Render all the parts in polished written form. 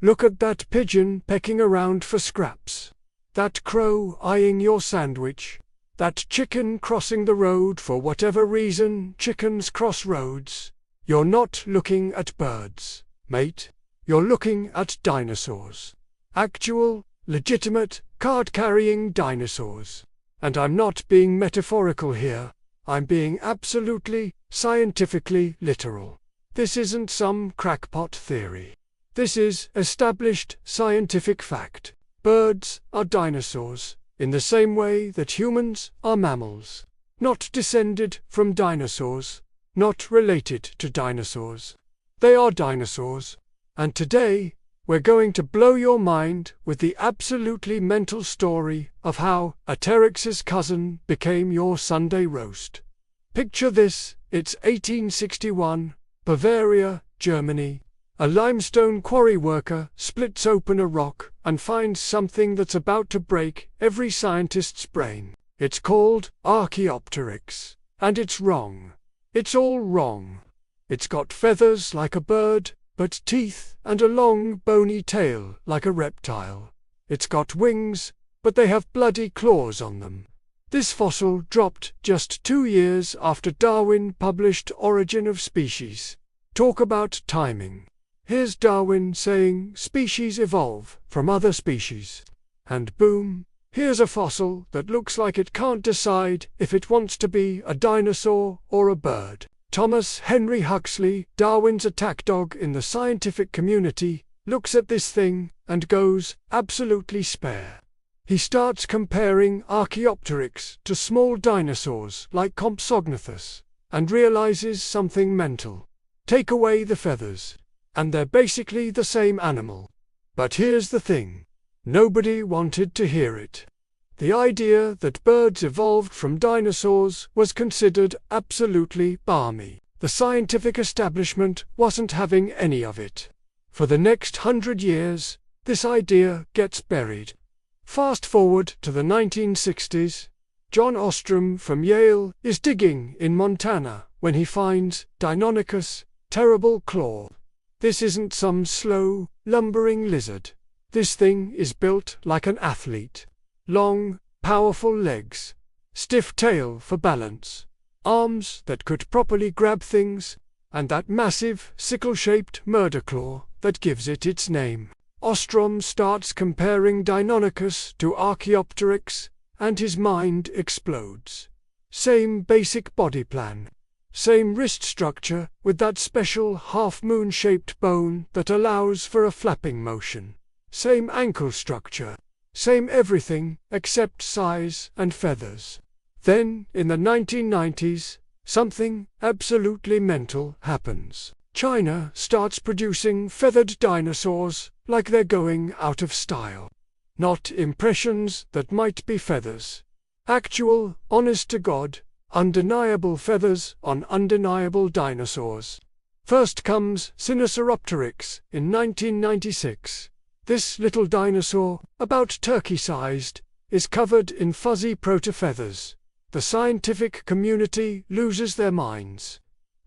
Look at that pigeon pecking around for scraps. That crow eyeing your sandwich. That chicken crossing the road for whatever reason chickens cross roads. You're not looking at birds, mate. You're looking at dinosaurs. Actual, legitimate, card-carrying dinosaurs. And I'm not being metaphorical here. I'm being absolutely, scientifically literal. This isn't some crackpot theory. This is established scientific fact. Birds are dinosaurs, in the same way that humans are mammals. Not descended from dinosaurs, not related to dinosaurs. They are dinosaurs. And today, we're going to blow your mind with the absolutely mental story of how a T-Rex's cousin became your Sunday roast. Picture this, it's 1861, Bavaria, Germany. A limestone quarry worker splits open a rock and finds something that's about to break every scientist's brain. It's called Archaeopteryx, and it's wrong. It's all wrong. It's got feathers like a bird, but teeth and a long bony tail like a reptile. It's got wings, but they have bloody claws on them. This fossil dropped just 2 years after Darwin published Origin of Species. Talk about timing. Here's Darwin saying species evolve from other species. And boom, here's a fossil that looks like it can't decide if it wants to be a dinosaur or a bird. Thomas Henry Huxley, Darwin's attack dog in the scientific community, looks at this thing and goes absolutely spare. He starts comparing Archaeopteryx to small dinosaurs like Compsognathus, and realizes something mental. Take away the feathers, and they're basically the same animal. But here's the thing. Nobody wanted to hear it. The idea that birds evolved from dinosaurs was considered absolutely balmy. The scientific establishment wasn't having any of it. For the next 100 years, this idea gets buried. Fast forward to the 1960s, John Ostrom from Yale is digging in Montana when he finds Deinonychus, terrible claw. This isn't some slow, lumbering lizard. This thing is built like an athlete. Long, powerful legs, stiff tail for balance, arms that could properly grab things, and that massive, sickle-shaped murder claw that gives it its name. Ostrom starts comparing Deinonychus to Archaeopteryx, and his mind explodes. Same basic body plan. Same wrist structure with that special half-moon-shaped bone that allows for a flapping motion. Same ankle structure. Same everything except size and feathers. Then, in the 1990s, something absolutely mental happens. China starts producing feathered dinosaurs like they're going out of style. Not impressions that might be feathers. Actual, honest-to-God, undeniable feathers on undeniable dinosaurs. First comes Sinosauropteryx in 1996. This little dinosaur, about turkey-sized, is covered in fuzzy protofeathers. The scientific community loses their minds.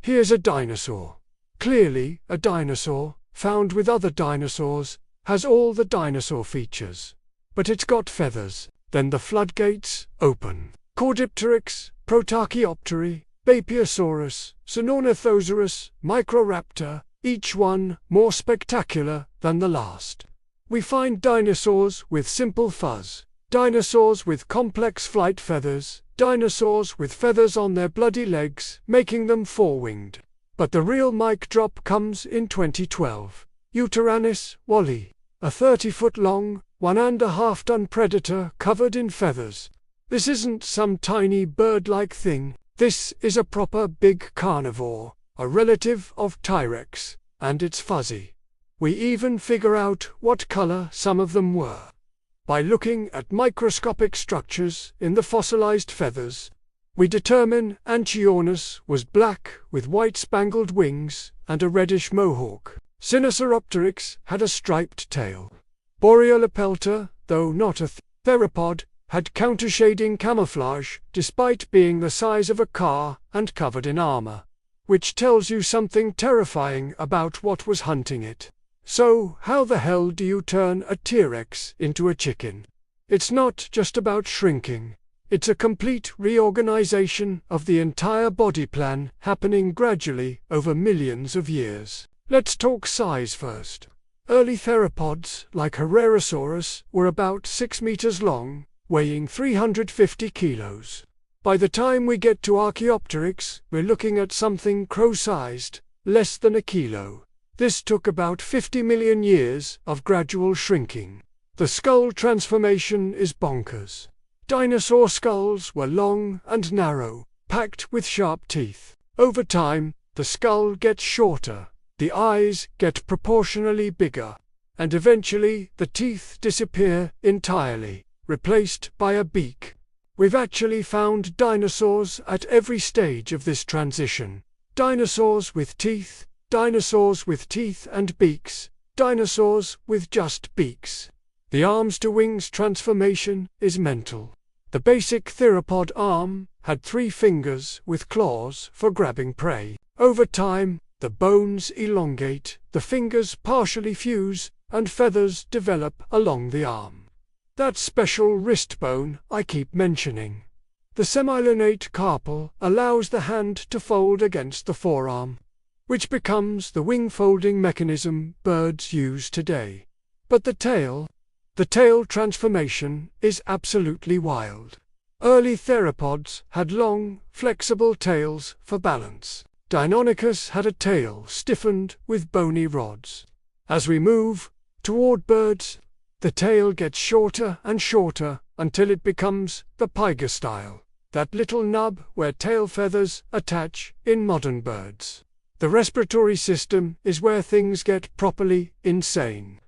Here's a dinosaur. Clearly a dinosaur, found with other dinosaurs, has all the dinosaur features. But it's got feathers. Then the floodgates open. Caudipteryx, Protarchaeoptery, Bapiosaurus, Sinornithosaurus, Microraptor, each one more spectacular than the last. We find dinosaurs with simple fuzz, dinosaurs with complex flight feathers, dinosaurs with feathers on their bloody legs, making them four-winged. But the real mic drop comes in 2012. Yutyrannus wally, a 30-foot-long, 1.5-ton predator covered in feathers. This isn't some tiny bird-like thing. This is a proper big carnivore, a relative of T-Rex, and it's fuzzy. We even figure out what color some of them were. By looking at microscopic structures in the fossilized feathers, we determine Anchiornis was black with white spangled wings and a reddish mohawk. Sinosauropteryx had a striped tail. Boreolepelta, though not a theropod, had countershading camouflage despite being the size of a car and covered in armor, which tells you something terrifying about what was hunting it. So, how the hell do you turn a T-Rex into a chicken? It's not just about shrinking. It's a complete reorganization of the entire body plan happening gradually over millions of years. Let's talk size first. Early theropods, like Herrerasaurus, were about 6 meters long, weighing 350 kilos. By the time we get to Archaeopteryx, we're looking at something crow-sized, less than a kilo. This took about 50 million years of gradual shrinking. The skull transformation is bonkers. Dinosaur skulls were long and narrow, packed with sharp teeth. Over time, the skull gets shorter, the eyes get proportionally bigger, and eventually the teeth disappear entirely, replaced by a beak. We've actually found dinosaurs at every stage of this transition. Dinosaurs with teeth and beaks, dinosaurs with just beaks. The arms to wings transformation is mental. The basic theropod arm had 3 fingers with claws for grabbing prey. Over time, the bones elongate, the fingers partially fuse, and feathers develop along the arm. That special wrist bone I keep mentioning. The semilunate carpal allows the hand to fold against the forearm, which becomes the wing folding mechanism birds use today. But the tail transformation is absolutely wild. Early theropods had long, flexible tails for balance. Deinonychus had a tail stiffened with bony rods. As we move toward birds, the tail gets shorter and shorter until it becomes the pygostyle, that little nub where tail feathers attach in modern birds. The respiratory system is where things get properly insane.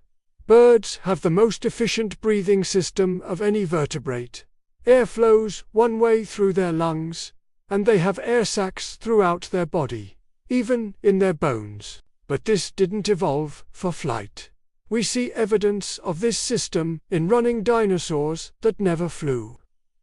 Birds have the most efficient breathing system of any vertebrate. Air flows one way through their lungs, and they have air sacs throughout their body, even in their bones. But this didn't evolve for flight. We see evidence of this system in running dinosaurs that never flew.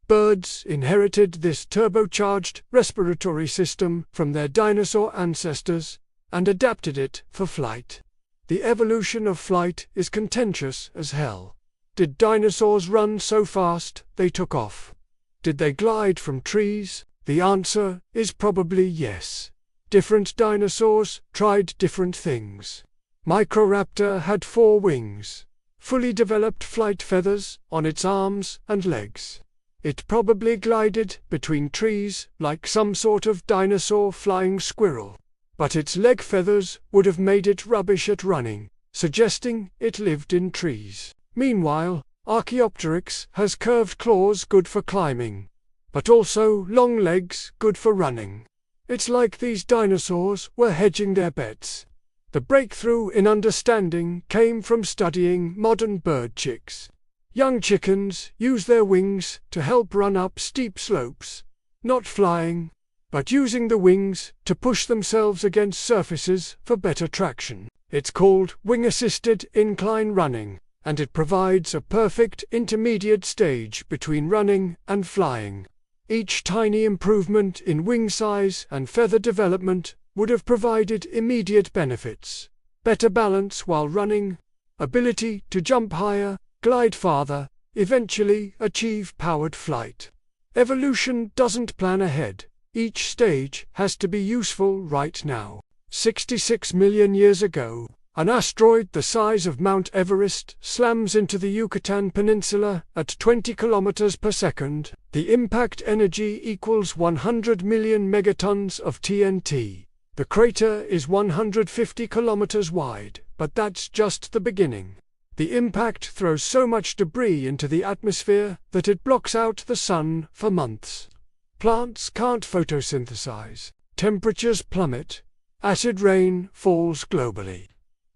Birds inherited this turbocharged respiratory system from their dinosaur ancestors and adapted it for flight. The evolution of flight is contentious as hell. Did dinosaurs run so fast they took off? Did they glide from trees? The answer is probably yes. Different dinosaurs tried different things. Microraptor had 4 wings, fully developed flight feathers on its arms and legs. It probably glided between trees like some sort of dinosaur flying squirrel. But its leg feathers would have made it rubbish at running, suggesting it lived in trees. Meanwhile, Archaeopteryx has curved claws good for climbing, but also long legs good for running. It's like these dinosaurs were hedging their bets. The breakthrough in understanding came from studying modern bird chicks. Young chickens use their wings to help run up steep slopes, not flying, but using the wings to push themselves against surfaces for better traction. It's called wing-assisted incline running, and it provides a perfect intermediate stage between running and flying. Each tiny improvement in wing size and feather development would have provided immediate benefits: better balance while running, ability to jump higher, glide farther, eventually achieve powered flight. Evolution doesn't plan ahead. Each stage has to be useful right now. 66 million years ago, an asteroid the size of Mount Everest slams into the Yucatan Peninsula at 20 kilometers per second. The impact energy equals 100 million megatons of TNT. The crater is 150 kilometers wide, but that's just the beginning. The impact throws so much debris into the atmosphere that it blocks out the sun for months. Plants can't photosynthesize, temperatures plummet, acid rain falls globally.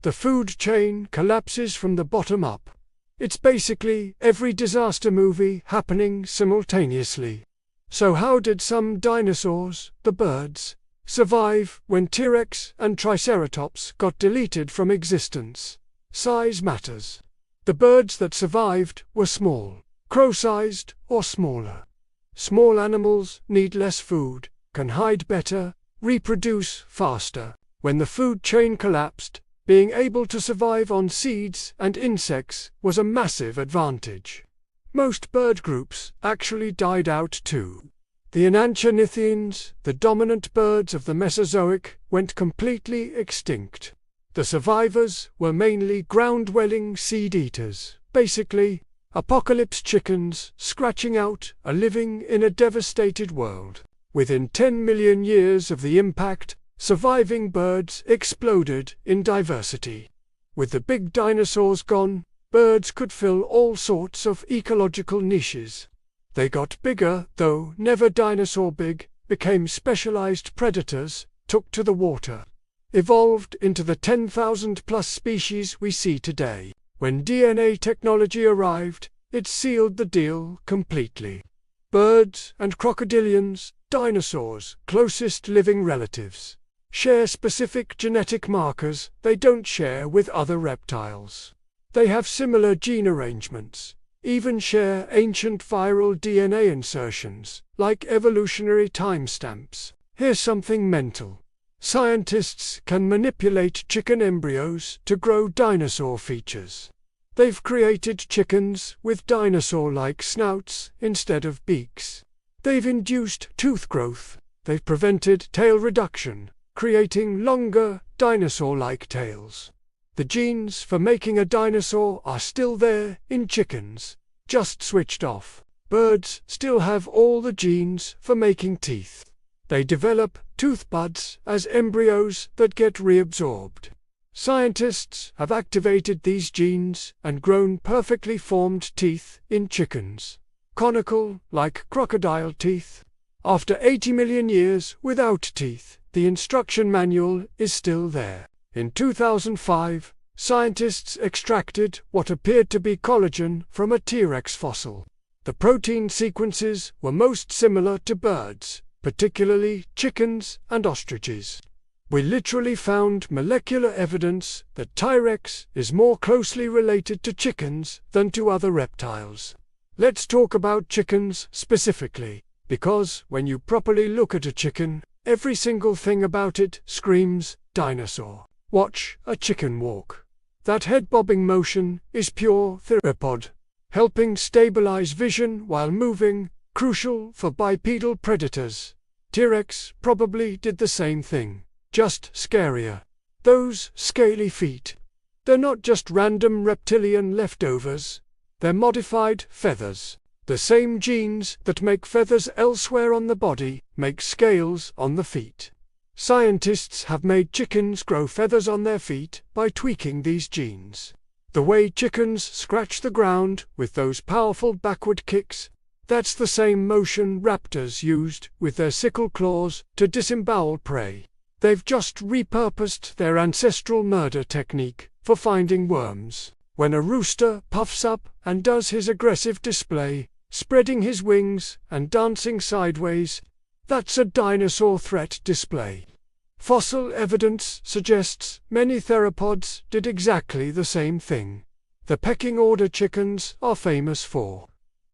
The food chain collapses from the bottom up. It's basically every disaster movie happening simultaneously. So how did some dinosaurs, the birds, survive when T-Rex and Triceratops got deleted from existence? Size matters. The birds that survived were small, crow-sized or smaller. Small animals need less food, can hide better, reproduce faster. When the food chain collapsed, Being able to survive on seeds and insects was a massive advantage. Most bird groups actually died out too. The Enantiornithians, the dominant birds of the Mesozoic, went completely extinct. The survivors were mainly ground-dwelling seed-eaters, basically apocalypse chickens scratching out a living in a devastated world. Within 10 million years of the impact, surviving birds exploded in diversity. With the big dinosaurs gone, birds could fill all sorts of ecological niches. They got bigger, though never dinosaur big, became specialized predators, took to the water, evolved into the 10,000+ species we see today. When DNA technology arrived, it sealed the deal completely. Birds and crocodilians, dinosaurs' closest living relatives, share specific genetic markers they don't share with other reptiles. They have similar gene arrangements, even share ancient viral DNA insertions, like evolutionary timestamps. Here's something mental. Scientists can manipulate chicken embryos to grow dinosaur features. They've created chickens with dinosaur-like snouts instead of beaks. They've induced tooth growth. They've prevented tail reduction, creating longer, dinosaur-like tails. The genes for making a dinosaur are still there in chickens, just switched off. Birds still have all the genes for making teeth. They develop tooth buds as embryos that get reabsorbed. Scientists have activated these genes and grown perfectly formed teeth in chickens, conical like crocodile teeth. After 80 million years without teeth, the instruction manual is still there. In 2005, scientists extracted what appeared to be collagen from a T-Rex fossil. The protein sequences were most similar to birds, particularly chickens and ostriches. We literally found molecular evidence that T-Rex is more closely related to chickens than to other reptiles. Let's talk about chickens specifically, because when you properly look at a chicken, every single thing about it screams dinosaur. Watch a chicken walk. That head-bobbing motion is pure theropod, helping stabilize vision while moving, crucial for bipedal predators. T-Rex probably did the same thing, just scarier. Those scaly feet. They're not just random reptilian leftovers. They're modified feathers. The same genes that make feathers elsewhere on the body make scales on the feet. Scientists have made chickens grow feathers on their feet by tweaking these genes. The way chickens scratch the ground with those powerful backward kicks, that's the same motion raptors used with their sickle claws to disembowel prey. They've just repurposed their ancestral murder technique for finding worms. When a rooster puffs up and does his aggressive display, spreading his wings and dancing sideways, that's a dinosaur threat display. Fossil evidence suggests many theropods did exactly the same thing. The pecking order chickens are famous for.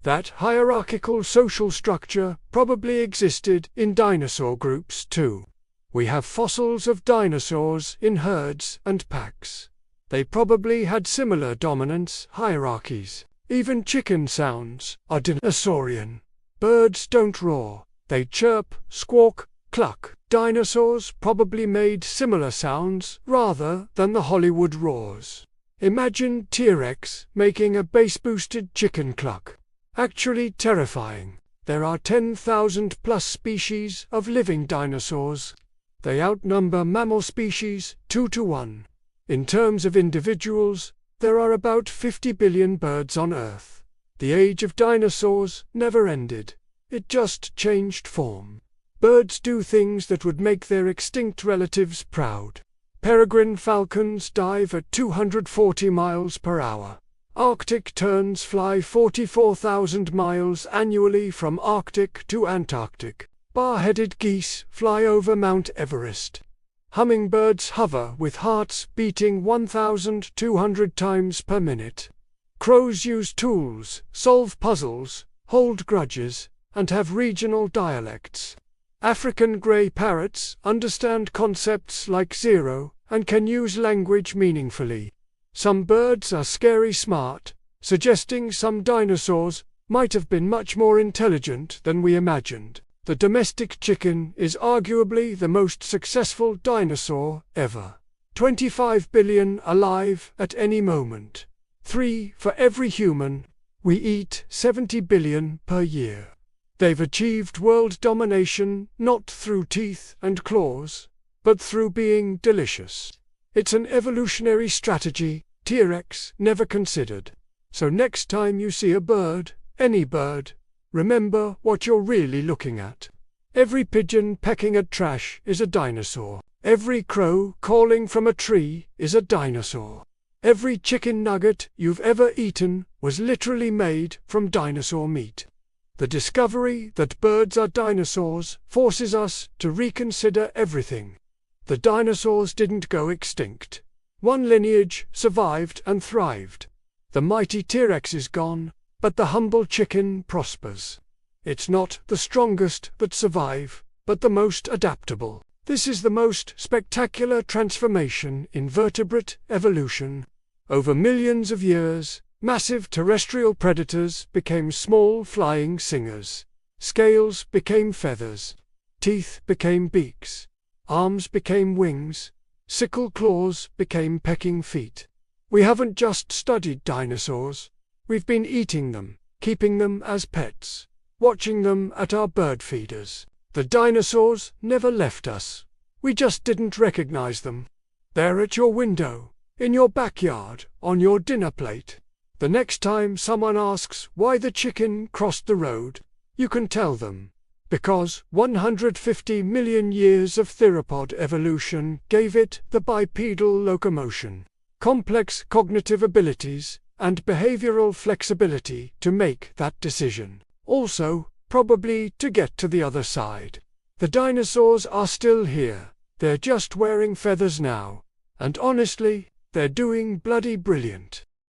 That hierarchical social structure probably existed in dinosaur groups too. We have fossils of dinosaurs in herds and packs. They probably had similar dominance hierarchies. Even chicken sounds are dinosaurian. Birds don't roar. They chirp, squawk, cluck. Dinosaurs probably made similar sounds rather than the Hollywood roars. Imagine T-Rex making a bass-boosted chicken cluck. Actually terrifying. There are 10,000+ species of living dinosaurs. They outnumber mammal species 2 to 1. In terms of individuals, there are about 50 billion birds on Earth. The age of dinosaurs never ended. It just changed form. Birds do things that would make their extinct relatives proud. Peregrine falcons dive at 240 miles per hour. Arctic terns fly 44,000 miles annually from Arctic to Antarctic. Bar-headed geese fly over Mount Everest. Hummingbirds hover with hearts beating 1,200 times per minute. Crows use tools, solve puzzles, hold grudges, and have regional dialects. African grey parrots understand concepts like zero and can use language meaningfully. Some birds are scary smart, suggesting some dinosaurs might have been much more intelligent than we imagined. The domestic chicken is arguably the most successful dinosaur ever. 25 billion alive at any moment. 3 for every human. We eat 70 billion per year. They've achieved world domination not through teeth and claws, but through being delicious. It's an evolutionary strategy T-Rex never considered. So next time you see a bird, any bird, remember what you're really looking at. Every pigeon pecking at trash is a dinosaur. Every crow calling from a tree is a dinosaur. Every chicken nugget you've ever eaten was literally made from dinosaur meat. The discovery that birds are dinosaurs forces us to reconsider everything. The dinosaurs didn't go extinct. One lineage survived and thrived. The mighty T-Rex is gone, but the humble chicken prospers. It's not the strongest that survive, but the most adaptable. This is the most spectacular transformation in vertebrate evolution. Over millions of years, massive terrestrial predators became small flying singers. Scales became feathers. Teeth became beaks. Arms became wings. Sickle claws became pecking feet. We haven't just studied dinosaurs. We've been eating them, keeping them as pets, watching them at our bird feeders. The dinosaurs never left us. We just didn't recognize them. They're at your window, in your backyard, on your dinner plate. The next time someone asks why the chicken crossed the road, you can tell them. Because 150 million years of theropod evolution gave it the bipedal locomotion, complex cognitive abilities, and behavioral flexibility to make that decision. Also, probably to get to the other side. The dinosaurs are still here. They're just wearing feathers now. And honestly, they're doing bloody brilliant.